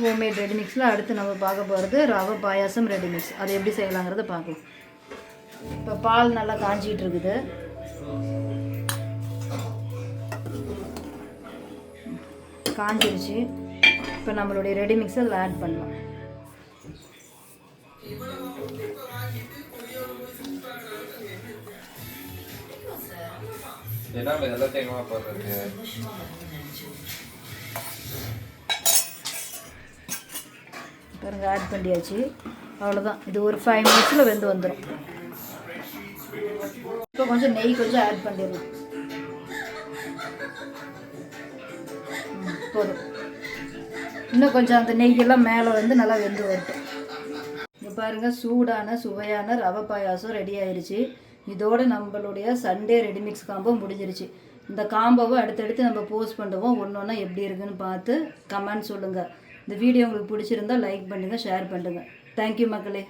Homemade ready மிக்ஸில் அடுத்து நம்ம பார்க்க போகிறது ரவை பாயாசம் ரெடி மிக்ஸ். அதை எப்படி செய்யலாங்கிறத பார்க்கலாம். இப்போ பால் நல்லா காஞ்சிகிட்டு இருக்குது. காஞ்சிருச்சு. இப்போ நம்மளுடைய ரெடி மிக்ஸ் அதில் ஆட் பண்ணலாம். பாருங்க, ஆட் பண்ணியாச்சு. அவ்வளோதான். இது ஒரு 5 மினிட்ஸில் வெந்து வந்துடும். இப்போ கொஞ்சம் நெய் கொஞ்சம் ஆட் பண்ணிடலாம். போதும். இன்னும் கொஞ்சம் அந்த நெய்யெல்லாம் மேலே வந்து நல்லா வெந்து வரட்டும். இங்கே பாருங்கள், சூடான சுவையான ரவை பாயாசம் ரெடி ஆயிடுச்சு. இதோடு நம்மளுடைய சண்டே ரெடிமிக்ஸ் காம்போ முடிஞ்சிருச்சு. இந்த காம்போவை அடுத்தடுத்து நம்ம போஸ்ட் பண்ணுவோம். ஒன்று ஒன்றா எப்படி இருக்குன்னு பார்த்து கமெண்ட் சொல்லுங்கள். இந்த வீடியோ உங்களுக்கு பிடிச்சிருந்தால் லைக் பண்ணுங்கள், ஷேர் பண்ணுங்கள். தேங்க்யூ மக்களே.